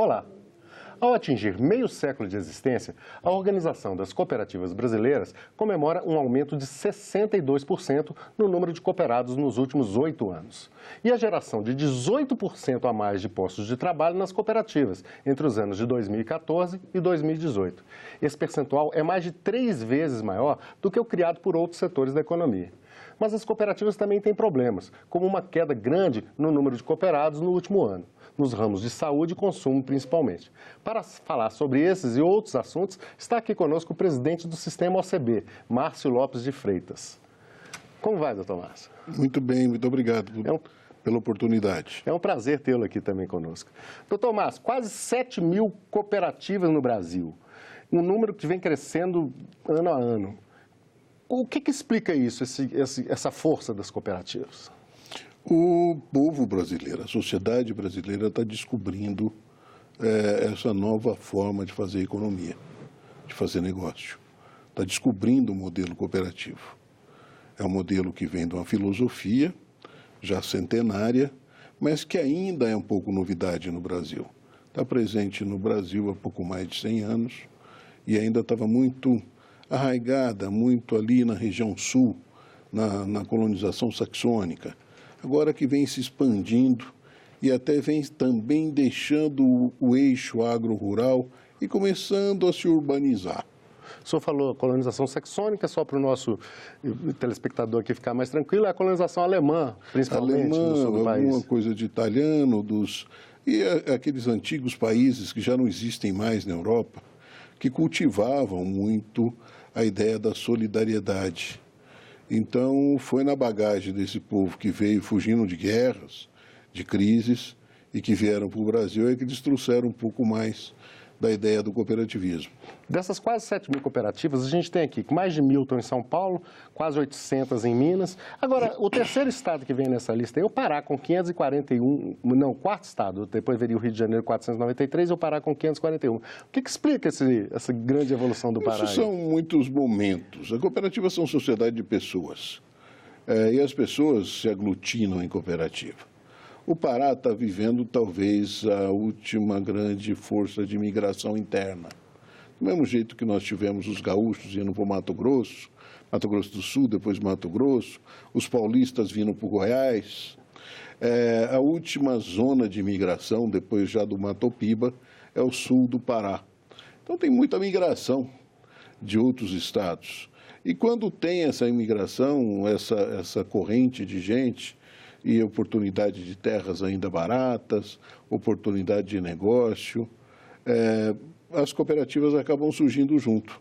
Olá! Ao atingir meio século de existência, a Organização das Cooperativas Brasileiras comemora um aumento de 62% no número de cooperados nos últimos 8 anos. E a geração de 18% a mais de postos de trabalho nas cooperativas, entre os anos de 2014 e 2018. Esse percentual é mais de 3 vezes maior do que o criado por outros setores da economia. Mas as cooperativas também têm problemas, como uma queda grande no número de cooperados no último ano, nos ramos de saúde e consumo principalmente. Para falar sobre esses e outros assuntos, está aqui conosco o presidente do Sistema OCB, Márcio Lopes de Freitas. Como vai, doutor Márcio? Muito bem, muito obrigado pela oportunidade. É um prazer tê-lo aqui também conosco. Doutor Márcio, quase 7 mil cooperativas no Brasil, um número que vem crescendo ano a ano. O que explica isso, essa força das cooperativas? O povo brasileiro, a sociedade brasileira está descobrindo essa nova forma de fazer economia, de fazer negócio. Está descobrindo o modelo cooperativo. É um modelo que vem de uma filosofia já centenária, mas que ainda é um pouco novidade no Brasil. Está presente no Brasil há pouco mais de 100 anos e ainda estava muito arraigada, muito ali na região sul, na colonização saxônica. Agora que vem se expandindo e até vem também deixando o eixo agro-rural e começando a se urbanizar. O senhor falou colonização saxônica, só para o nosso telespectador aqui ficar mais tranquilo, é a colonização alemã, principalmente no sul do país. Alguma coisa de italiano, e aqueles antigos países que já não existem mais na Europa, que cultivavam muito a ideia da solidariedade. Então, foi na bagagem desse povo que veio fugindo de guerras, de crises, e que vieram para o Brasil, é que eles trouxeram um pouco mais da ideia do cooperativismo. Dessas quase 7 mil cooperativas, a gente tem aqui mais de 1.000 estão em São Paulo, quase 800 em Minas. Agora, o terceiro estado que vem nessa lista é o Pará, com 541, não, quarto estado, depois veria o Rio de Janeiro, 493, e o Pará com 541. O que explica essa grande evolução do Pará? Isso são muitos momentos. As cooperativas são sociedade de pessoas, e as pessoas se aglutinam em cooperativa. O Pará está vivendo talvez a última grande força de migração interna. Do mesmo jeito que nós tivemos os gaúchos indo para o Mato Grosso do Sul, depois Mato Grosso, os paulistas vindo para o Goiás. A última zona de migração, depois já do Mato Piba, é o sul do Pará. Então tem muita migração de outros estados. E quando tem essa imigração, essa corrente de gente, e oportunidade de terras ainda baratas, oportunidade de negócio, as cooperativas acabam surgindo junto.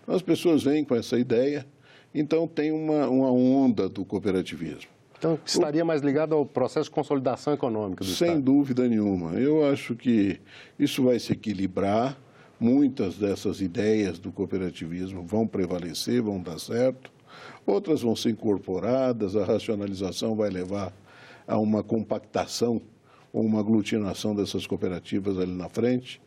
As pessoas vêm com essa ideia, então tem uma onda do cooperativismo. Então, estaria mais ligado ao processo de consolidação econômica do Estado? Sem dúvida nenhuma. Eu acho que isso vai se equilibrar, muitas dessas ideias do cooperativismo vão prevalecer, vão dar certo, outras vão ser incorporadas, a racionalização vai levar a uma compactação ou uma aglutinação dessas cooperativas ali na frente,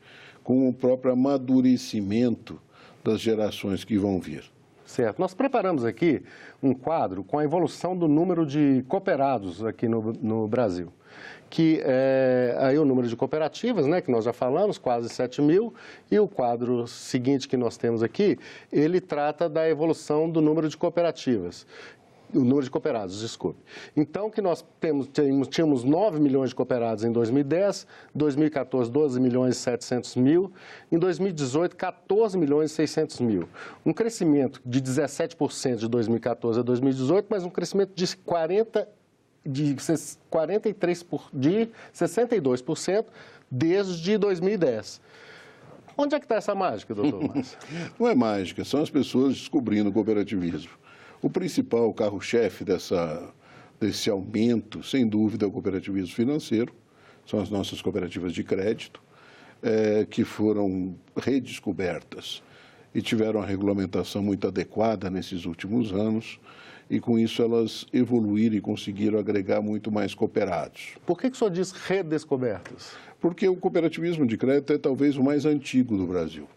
com o próprio amadurecimento das gerações que vão vir. Certo. Nós preparamos aqui um quadro com a evolução do número de cooperados aqui no Brasil, que é aí o número de cooperativas, né, que nós já falamos, quase 7 mil, e o quadro seguinte que nós temos aqui, ele trata da evolução do número de cooperativas. O número de cooperados, desculpe. Então, que nós tínhamos 9 milhões de cooperados em 2010, 2014, 12 milhões e 700 mil, em 2018, 14 milhões e 600 mil. Um crescimento de 17% de 2014 a 2018, mas um crescimento de 62% desde 2010. Onde é que está essa mágica, doutor Márcio? Não é mágica, são as pessoas descobrindo o cooperativismo. O principal carro-chefe desse aumento, sem dúvida, é o cooperativismo financeiro, são as nossas cooperativas de crédito, que foram redescobertas e tiveram uma regulamentação muito adequada nesses últimos anos, e com isso elas evoluíram e conseguiram agregar muito mais cooperados. Por que o senhor diz redescobertas? Porque o cooperativismo de crédito é talvez o mais antigo do Brasil.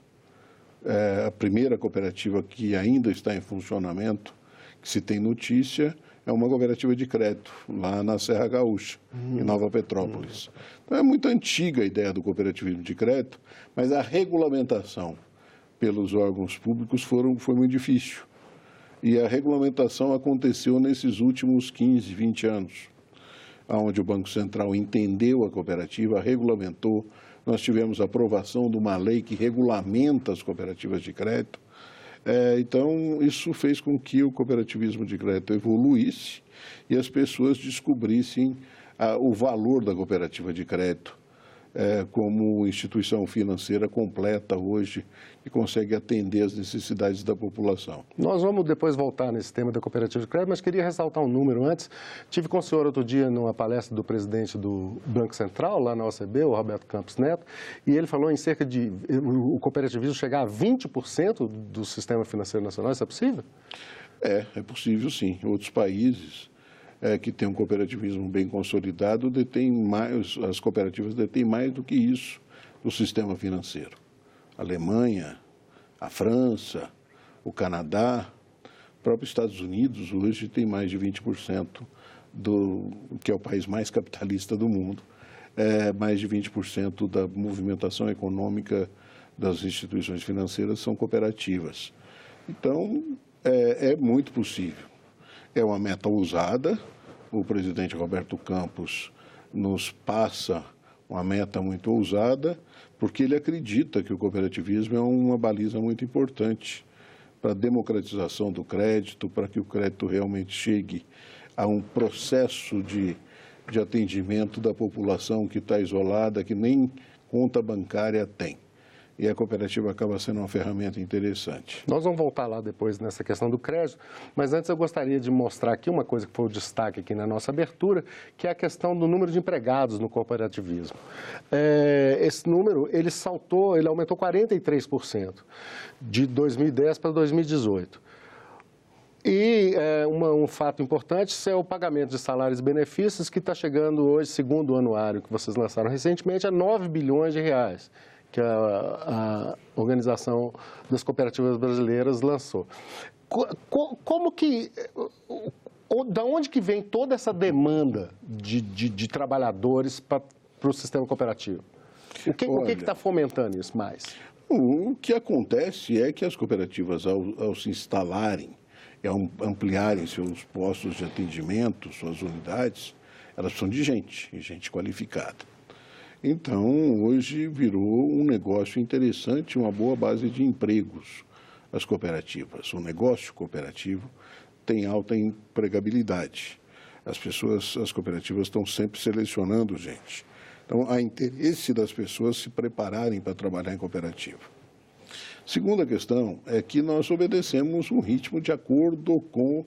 A primeira cooperativa que ainda está em funcionamento, que se tem notícia, é uma cooperativa de crédito, lá na Serra Gaúcha, em Nova Petrópolis. Então, é muito antiga a ideia do cooperativismo de crédito, mas a regulamentação pelos órgãos públicos foi muito difícil. E a regulamentação aconteceu nesses últimos 15, 20 anos, onde o Banco Central entendeu a cooperativa, regulamentou. Nós tivemos a aprovação de uma lei que regulamenta as cooperativas de crédito. Então, isso fez com que o cooperativismo de crédito evoluísse e as pessoas descobrissem o valor da cooperativa de crédito como instituição financeira completa hoje e consegue atender as necessidades da população. Nós vamos depois voltar nesse tema da cooperativa de crédito, mas queria ressaltar um número antes. Tive com o senhor outro dia numa palestra do presidente do Banco Central, lá na OCB, o Roberto Campos Neto, e ele falou em cerca de o cooperativismo chegar a 20% do sistema financeiro nacional. Isso é possível? É possível sim. Outros países que têm um cooperativismo bem consolidado, as cooperativas detêm mais do que isso do sistema financeiro. A Alemanha, a França, o Canadá, o próprio Estados Unidos hoje tem mais de 20%, que é o país mais capitalista do mundo, mais de 20% da movimentação econômica das instituições financeiras são cooperativas. Então, é muito possível. É uma meta ousada. O presidente Roberto Campos nos passa uma meta muito ousada, porque ele acredita que o cooperativismo é uma baliza muito importante para a democratização do crédito, para que o crédito realmente chegue a um processo de atendimento da população que está isolada, que nem conta bancária tem. E a cooperativa acaba sendo uma ferramenta interessante. Nós vamos voltar lá depois nessa questão do crédito, mas antes eu gostaria de mostrar aqui uma coisa que foi o destaque aqui na nossa abertura, que é a questão do número de empregados no cooperativismo. Esse número, ele aumentou 43% de 2010 para 2018. E um fato importante é o pagamento de salários e benefícios, que está chegando hoje, segundo o anuário que vocês lançaram recentemente, a 9 bilhões de reais. Que a Organização das Cooperativas Brasileiras lançou. Da onde que vem toda essa demanda de trabalhadores para o sistema cooperativo? O que está fomentando isso mais? O que acontece é que as cooperativas, ao se instalarem e ao ampliarem seus postos de atendimento, suas unidades, elas precisam de gente qualificada. Então, hoje virou um negócio interessante, uma boa base de empregos, as cooperativas. O negócio cooperativo tem alta empregabilidade. As cooperativas estão sempre selecionando gente. Então, há interesse das pessoas se prepararem para trabalhar em cooperativa. Segunda questão é que nós obedecemos um ritmo de acordo com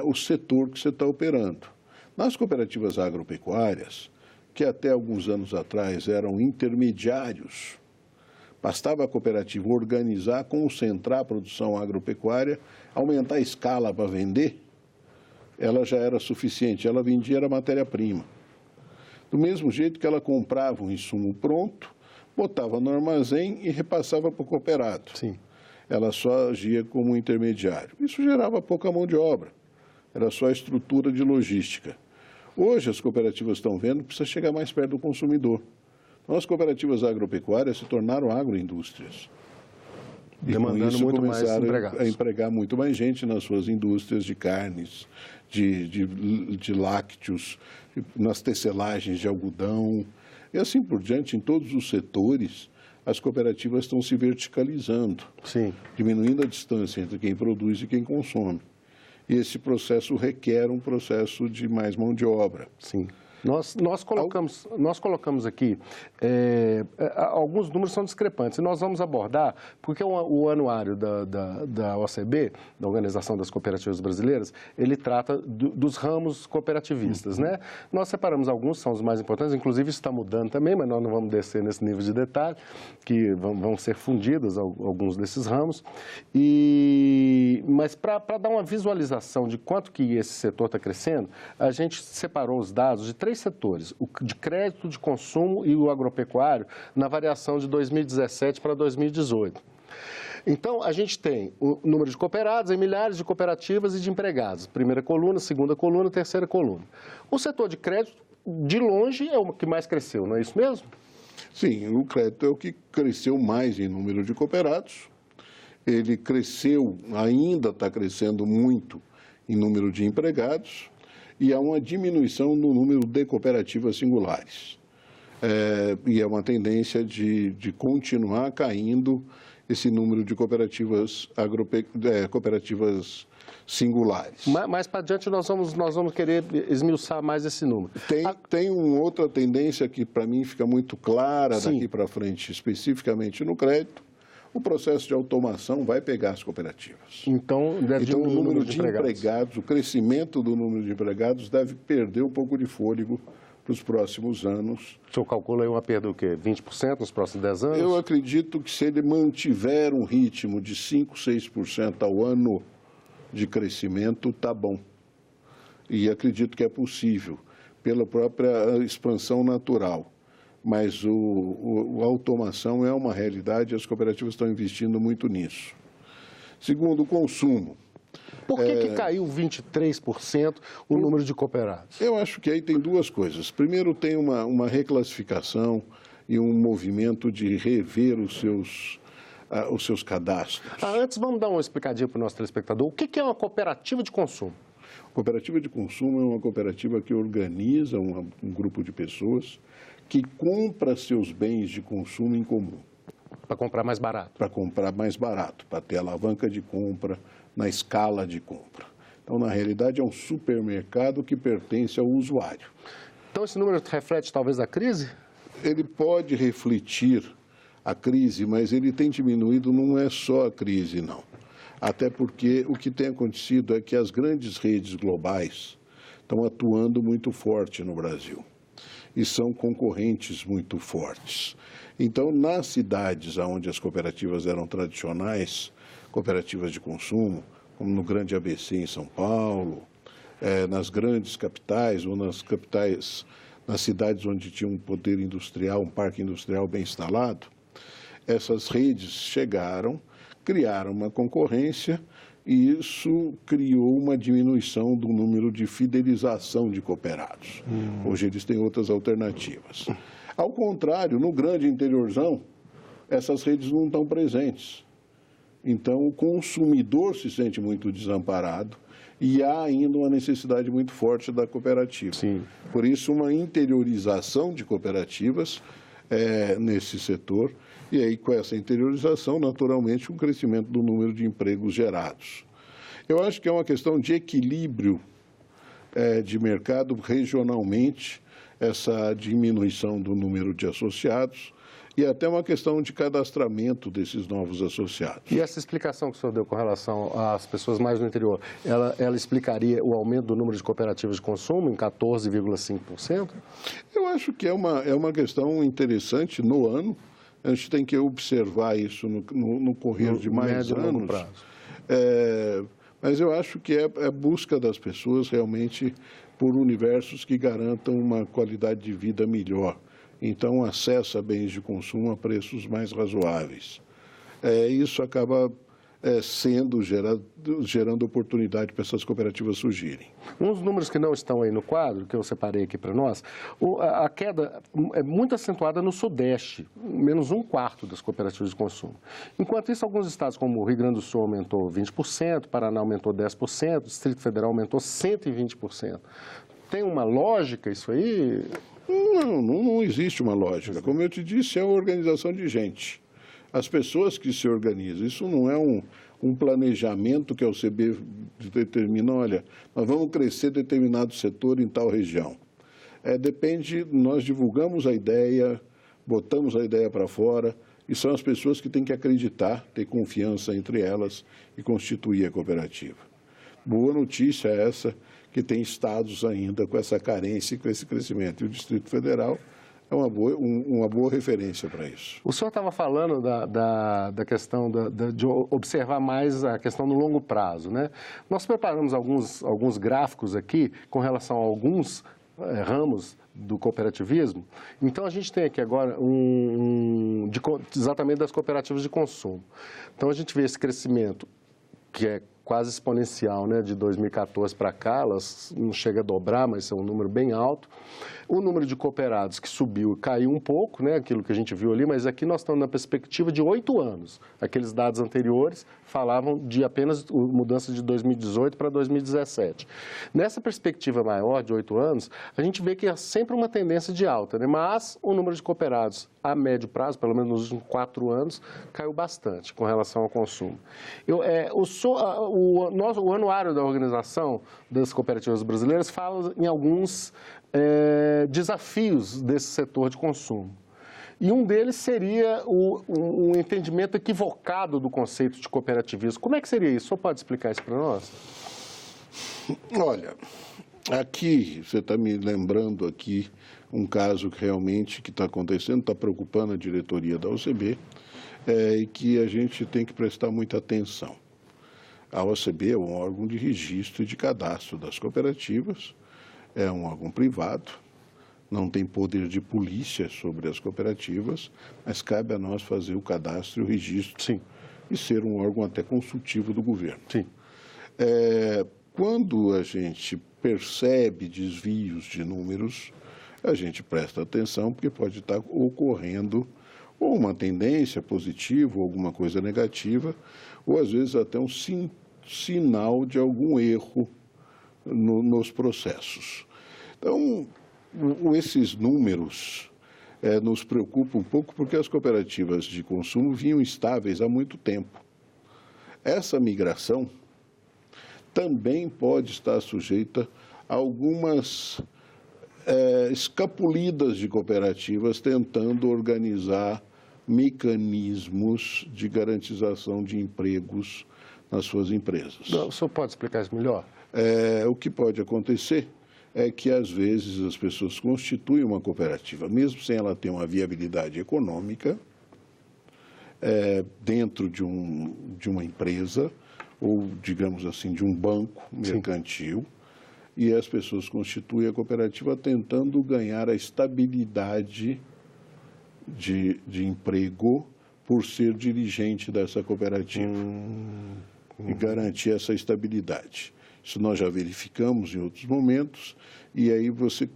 o setor que você está operando. Nas cooperativas agropecuárias, que até alguns anos atrás eram intermediários, bastava a cooperativa organizar, concentrar a produção agropecuária, aumentar a escala para vender, ela já era suficiente, ela vendia a matéria-prima. Do mesmo jeito que ela comprava um insumo pronto, botava no armazém e repassava para o cooperado. Sim. Ela só agia como intermediário. Isso gerava pouca mão de obra, era só a estrutura de logística. Hoje, as cooperativas estão vendo que precisa chegar mais perto do consumidor. Então, as cooperativas agropecuárias se tornaram agroindústrias. Demandando muito mais empregados. A empregar muito mais gente nas suas indústrias de carnes, de lácteos, nas tecelagens de algodão. E assim por diante, em todos os setores, as cooperativas estão se verticalizando, diminuindo a distância entre quem produz e quem consome. E esse processo requer um processo de mais mão de obra. Sim. Nós colocamos aqui, alguns números são discrepantes, e nós vamos abordar, porque o anuário da OCB, da Organização das Cooperativas Brasileiras, ele trata dos ramos cooperativistas, né? Nós separamos alguns, são os mais importantes, inclusive isso está mudando também, mas nós não vamos descer nesse nível de detalhe, que vão ser fundidos alguns desses ramos, mas para dar uma visualização de quanto que esse setor está crescendo, a gente separou os dados de três setores, o de crédito, de consumo e o agropecuário, na variação de 2017 para 2018. Então, a gente tem o número de cooperados em milhares de cooperativas e de empregados. Primeira coluna, segunda coluna, terceira coluna. O setor de crédito, de longe, é o que mais cresceu, não é isso mesmo? Sim, o crédito é o que cresceu mais em número de cooperados. Ele cresceu, ainda está crescendo muito em número de empregados e há uma diminuição no número de cooperativas singulares. E é uma tendência de continuar caindo esse número de cooperativas, cooperativas singulares. Mais para adiante nós vamos querer esmiuçar mais esse número. Tem uma outra tendência que para mim fica muito clara Sim. daqui para frente, especificamente no crédito. O processo de automação vai pegar as cooperativas. Então, deve diminuir o número de empregados, o crescimento do número de empregados deve perder um pouco de fôlego para os próximos anos. O senhor calcula aí uma perda do quê? 20% nos próximos 10 anos? Eu acredito que se ele mantiver um ritmo de 5%, 6% ao ano de crescimento, está bom. E acredito que é possível, pela própria expansão natural. Mas a automação é uma realidade e as cooperativas estão investindo muito nisso. Segundo, o consumo. Por que caiu 23% o número de cooperados? Eu acho que aí tem duas coisas. Primeiro, tem uma reclassificação e um movimento de rever os seus cadastros. Antes, vamos dar uma explicadinha para o nosso telespectador. O que é uma cooperativa de consumo? Cooperativa de consumo é uma cooperativa que organiza um grupo de pessoas que compra seus bens de consumo em comum. Para comprar mais barato. Para comprar mais barato, para ter alavanca de compra na escala de compra. Então, na realidade, é um supermercado que pertence ao usuário. Então, esse número reflete talvez a crise? Ele pode refletir a crise, mas ele tem diminuído, não é só a crise, não. Até porque o que tem acontecido é que as grandes redes globais estão atuando muito forte no Brasil e são concorrentes muito fortes. Então, nas cidades onde as cooperativas eram tradicionais, cooperativas de consumo, como no Grande ABC em São Paulo, nas grandes capitais ou nas cidades onde tinha um poder industrial, um parque industrial bem instalado, essas redes chegaram, criaram uma concorrência e isso criou uma diminuição do número de fidelização de cooperados. Hoje eles têm outras alternativas. Ao contrário, no grande interiorzão, essas redes não estão presentes. Então, o consumidor se sente muito desamparado e há ainda uma necessidade muito forte da cooperativa. Sim. Por isso, uma interiorização de cooperativas nesse setor. E aí, com essa interiorização, naturalmente, um crescimento do número de empregos gerados. Eu acho que é uma questão de equilíbrio de mercado regionalmente, essa diminuição do número de associados e até uma questão de cadastramento desses novos associados. E essa explicação que o senhor deu com relação às pessoas mais no interior, ela explicaria o aumento do número de cooperativas de consumo em 14,5%? Eu acho que é uma questão interessante no ano. A gente tem que observar isso no correr de mais anos. Longo prazo. Mas eu acho que é busca das pessoas realmente por universos que garantam uma qualidade de vida melhor. Então, acesso a bens de consumo a preços mais razoáveis. Isso acaba gerando oportunidade para essas cooperativas surgirem. Uns números que não estão aí no quadro, que eu separei aqui para nós, a queda é muito acentuada no Sudeste, menos 1/4 das cooperativas de consumo. Enquanto isso, alguns estados como o Rio Grande do Sul aumentou 20%, Paraná aumentou 10%, o Distrito Federal aumentou 120%. Tem uma lógica isso aí? Não existe uma lógica. Como eu te disse, é uma organização de gente. As pessoas que se organizam, isso não é um planejamento que a OCB determina, olha, nós vamos crescer determinado setor em tal região. Depende, nós divulgamos a ideia, botamos a ideia para fora, e são as pessoas que têm que acreditar, ter confiança entre elas e constituir a cooperativa. Boa notícia é essa, que tem estados ainda com essa carência e com esse crescimento. E o Distrito Federal é uma boa referência para isso. O senhor estava falando da questão de observar mais a questão no longo prazo, né? Nós preparamos alguns gráficos aqui com relação a alguns ramos do cooperativismo. Então, a gente tem aqui agora exatamente das cooperativas de consumo. Então, a gente vê esse crescimento que é quase exponencial, né? De 2014 para cá, elas não chega a dobrar, mas é um número bem alto. O número de cooperados que subiu caiu um pouco, né? Aquilo que a gente viu ali, mas aqui nós estamos na perspectiva de 8 anos. Aqueles dados anteriores falavam de apenas mudança de 2018 para 2017. Nessa perspectiva maior, de 8 anos, a gente vê que é sempre uma tendência de alta, né? Mas o número de cooperados a médio prazo, pelo menos nos últimos 4 anos, caiu bastante com relação ao consumo. O anuário da Organização das Cooperativas Brasileiras fala em alguns desafios desse setor de consumo. E um deles seria um entendimento equivocado do conceito de cooperativismo. Como é que seria isso? O senhor pode explicar isso para nós? Olha, aqui, você está me lembrando aqui um caso que realmente está acontecendo, está preocupando a diretoria da OCB, e que a gente tem que prestar muita atenção. A OCB é um órgão de registro e de cadastro das cooperativas, é um órgão privado, não tem poder de polícia sobre as cooperativas, mas cabe a nós fazer o cadastro e o registro. Sim. E ser um órgão até consultivo do governo. Sim. Quando a gente percebe desvios de números, a gente presta atenção, porque pode estar ocorrendo ou uma tendência positiva, ou alguma coisa negativa, ou às vezes até um sinal de algum erro nos processos. Então, esses números nos preocupam um pouco, porque as cooperativas de consumo vinham estáveis há muito tempo. Essa migração também pode estar sujeita a algumas escapulidas de cooperativas tentando organizar mecanismos de garantização de empregos nas suas empresas. O senhor pode explicar isso melhor? O que pode acontecer é que, às vezes, as pessoas constituem uma cooperativa, mesmo sem ela ter uma viabilidade econômica, dentro de uma empresa, ou, digamos assim, de um banco mercantil, e as pessoas constituem a cooperativa tentando ganhar a estabilidade de emprego por ser dirigente dessa cooperativa e garantir essa estabilidade. Isso nós já verificamos em outros momentos, e aí você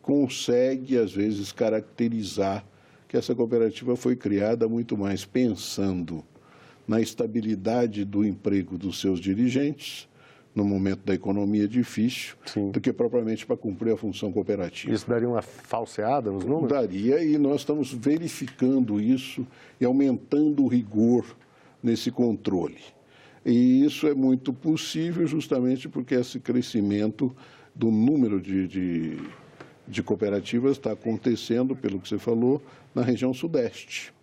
consegue, às vezes, caracterizar que essa cooperativa foi criada muito mais pensando na estabilidade do emprego dos seus dirigentes, no momento da economia difícil, do que propriamente para cumprir a função cooperativa. Isso daria uma falseada nos números? Daria, e nós estamos verificando isso e aumentando o rigor nesse controle. E isso é muito possível justamente porque esse crescimento do número de cooperativas está acontecendo, pelo que você falou, na região sudeste.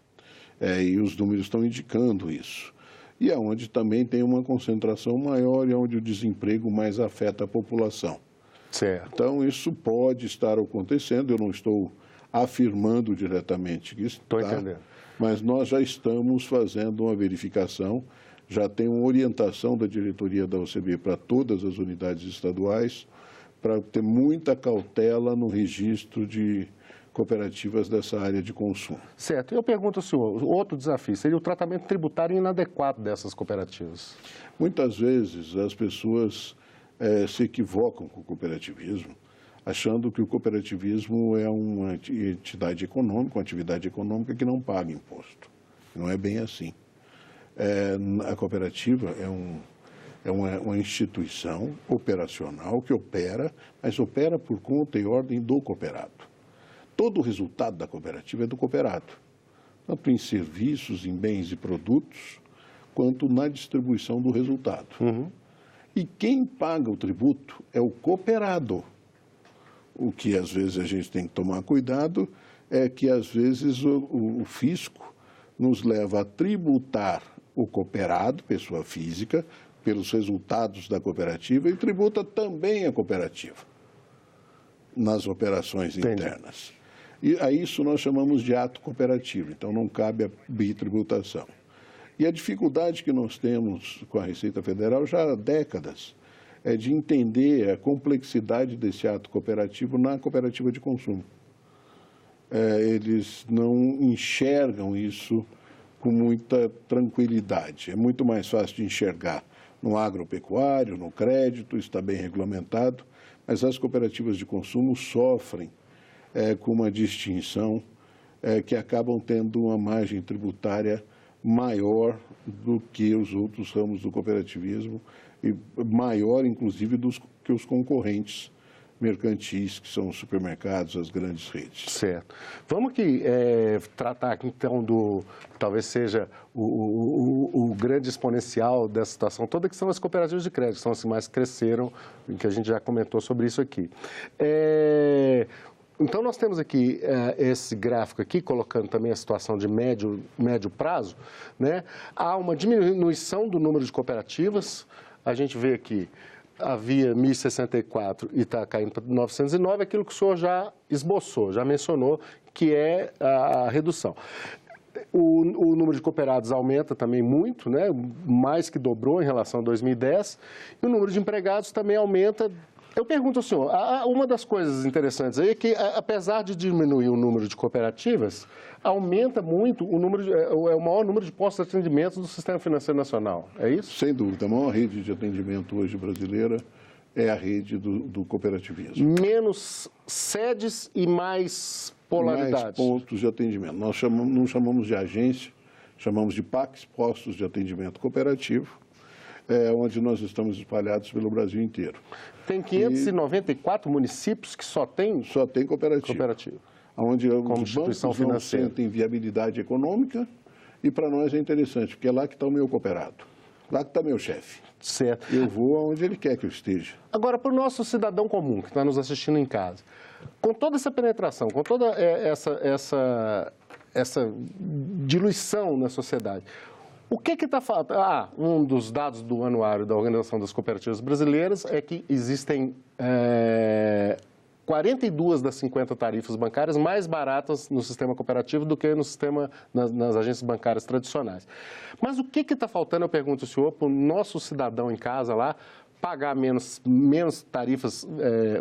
E os números estão indicando isso. E é onde também tem uma concentração maior e onde o desemprego mais afeta a população. Certo. Então, isso pode estar acontecendo, eu não estou afirmando diretamente que isso está, mas nós já estamos fazendo uma verificação, já tem uma orientação da diretoria da OCB para todas as unidades estaduais, para ter muita cautela no registro de cooperativas dessa área de consumo. Certo. Eu pergunto ao senhor, outro desafio seria o tratamento tributário inadequado dessas cooperativas. Muitas vezes as pessoas se equivocam com o cooperativismo, achando que o cooperativismo é uma entidade econômica, uma atividade econômica que não paga imposto. Não é bem assim. A cooperativa é uma instituição operacional que opera, mas opera por conta e ordem do cooperado. Todo o resultado da cooperativa é do cooperado, tanto em serviços, em bens e produtos, quanto na distribuição do resultado. E quem paga o tributo é o cooperado. O que às vezes a gente tem que tomar cuidado é que às vezes o fisco nos leva a tributar o cooperado, pessoa física, pelos resultados da cooperativa e tributa também a cooperativa nas operações internas. E a isso nós chamamos de ato cooperativo, então não cabe a bitributação. E a dificuldade que nós temos com a Receita Federal já há décadas é de entender a complexidade desse ato cooperativo na cooperativa de consumo. Eles não enxergam isso com muita tranquilidade. É muito mais fácil de enxergar no agropecuário, no crédito, está bem regulamentado, mas as cooperativas de consumo sofrem com uma distinção que acabam tendo uma margem tributária maior do que os outros ramos do cooperativismo e maior, inclusive, que os concorrentes mercantis, que são os supermercados, as grandes redes. Certo. Vamos aqui tratar, então, talvez seja o grande exponencial dessa situação toda, que são as cooperativas de crédito, que são as que mais cresceram, que a gente já comentou sobre isso aqui. Então, nós temos aqui esse gráfico aqui, colocando também a situação de médio prazo, né? Há uma diminuição do número de cooperativas. A gente vê aqui, havia 1.064 e está caindo para 909, aquilo que o senhor já esboçou, já mencionou, que é a redução. O número de cooperados aumenta também muito, né? Mais que dobrou em relação a 2010, e o número de empregados também aumenta. Eu pergunto ao senhor, uma das coisas interessantes aí é que, apesar de diminuir o número de cooperativas, aumenta muito o maior número de postos de atendimento do Sistema Financeiro Nacional, é isso? Sem dúvida, a maior rede de atendimento hoje brasileira é a rede do cooperativismo. Menos sedes e mais polaridades. Mais pontos de atendimento. Nós não chamamos de agência, chamamos de PACs, Postos de Atendimento Cooperativo, onde nós estamos espalhados pelo Brasil inteiro. Tem 594 municípios que só tem cooperativa. Onde como os bancos não sentem viabilidade econômica, e para nós é interessante, porque é lá que está o meu cooperado, lá que está meu chefe. Certo. Eu vou aonde ele quer que eu esteja. Agora, para o nosso cidadão comum, que está nos assistindo em casa, com toda essa penetração, com toda essa diluição na sociedade, o que está faltando? Um dos dados do anuário da Organização das Cooperativas Brasileiras é que existem 42 das 50 tarifas bancárias mais baratas no sistema cooperativo do que no sistema, nas agências bancárias tradicionais. Mas o que está faltando, eu pergunto ao senhor, para o nosso cidadão em casa lá, pagar menos tarifas,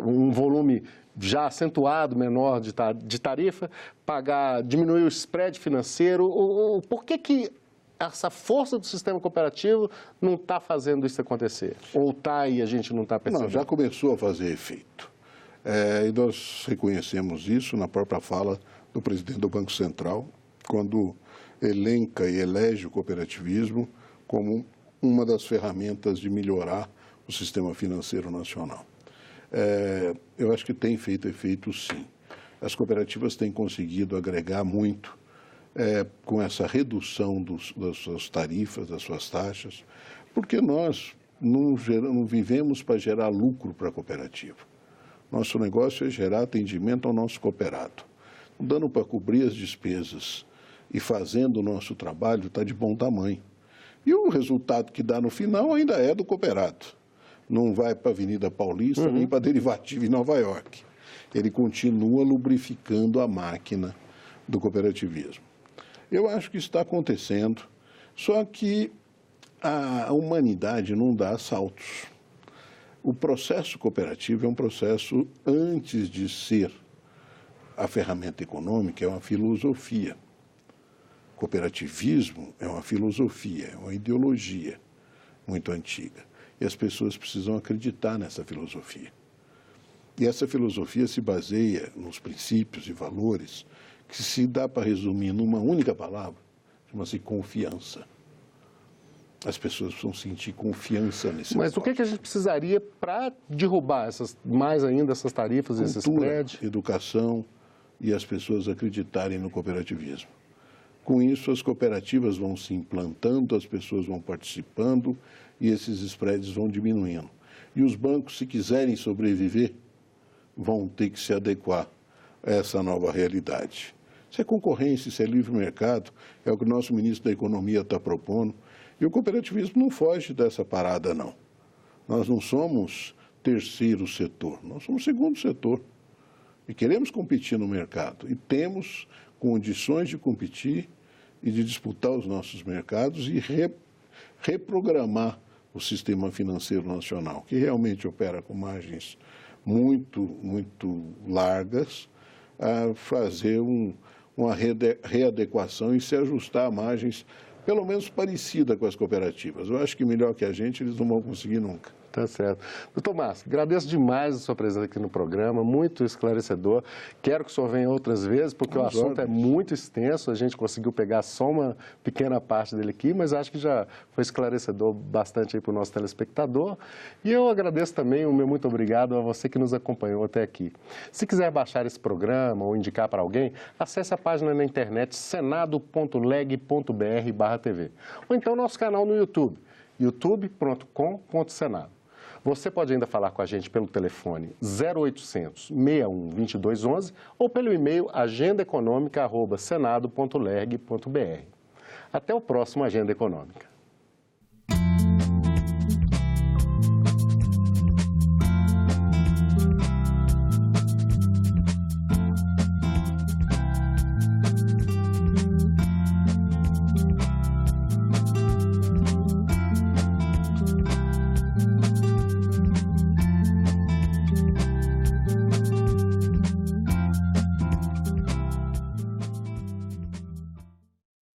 um volume já acentuado, menor de tarifa, diminuir o spread financeiro? Por que essa força do sistema cooperativo não está fazendo isso acontecer? Ou está e a gente não está percebendo? Não, já começou a fazer efeito. E nós reconhecemos isso na própria fala do presidente do Banco Central, quando elenca e elege o cooperativismo como uma das ferramentas de melhorar o sistema financeiro nacional. Eu acho que tem feito efeito, sim. As cooperativas têm conseguido agregar muito com essa redução das suas tarifas, das suas taxas, porque nós não vivemos para gerar lucro para a cooperativa. Nosso negócio é gerar atendimento ao nosso cooperado. Dando para cobrir as despesas e fazendo o nosso trabalho, está de bom tamanho. E o resultado que dá no final ainda é do cooperado. Não vai para a Avenida Paulista, nem para a Derivativa em Nova York. Ele continua lubrificando a máquina do cooperativismo. Eu acho que isso está acontecendo, só que a humanidade não dá saltos. O processo cooperativo é um processo, antes de ser a ferramenta econômica, é uma filosofia. Cooperativismo é uma filosofia, é uma ideologia muito antiga. E as pessoas precisam acreditar nessa filosofia. E essa filosofia se baseia nos princípios e valores que, se dá para resumir numa única palavra, chama-se confiança. As pessoas precisam sentir confiança nesse Mas negócio. o que a gente precisaria para derrubar mais ainda essas tarifas, esses spreads? Educação e as pessoas acreditarem no cooperativismo. Com isso, as cooperativas vão se implantando, as pessoas vão participando e esses spreads vão diminuindo. E os bancos, se quiserem sobreviver, vão ter que se adequar a essa nova realidade. Isso é concorrência, isso é livre mercado, é o que o nosso ministro da Economia está propondo. E o cooperativismo não foge dessa parada, não. Nós não somos terceiro setor, nós somos segundo setor. E queremos competir no mercado. E temos condições de competir e de disputar os nossos mercados e reprogramar o sistema financeiro nacional, que realmente opera com margens muito largas, a fazer uma readequação e se ajustar a margens pelo menos parecida com as cooperativas. Eu acho que melhor que a gente eles não vão conseguir nunca. Tá certo. Doutor Márcio, agradeço demais a sua presença aqui no programa, muito esclarecedor. Quero que o senhor venha outras vezes, porque o assunto é muito extenso, a gente conseguiu pegar só uma pequena parte dele aqui, mas acho que já foi esclarecedor bastante aí para o nosso telespectador. E eu agradeço também o meu muito obrigado a você que nos acompanhou até aqui. Se quiser baixar esse programa ou indicar para alguém, acesse a página na internet senado.leg.br/TV. Ou então nosso canal no YouTube, youtube.com.senado. Você pode ainda falar com a gente pelo telefone 0800 61 2211 ou pelo e-mail agendaeconomica@senado.leg.br. Até o próximo Agenda Econômica.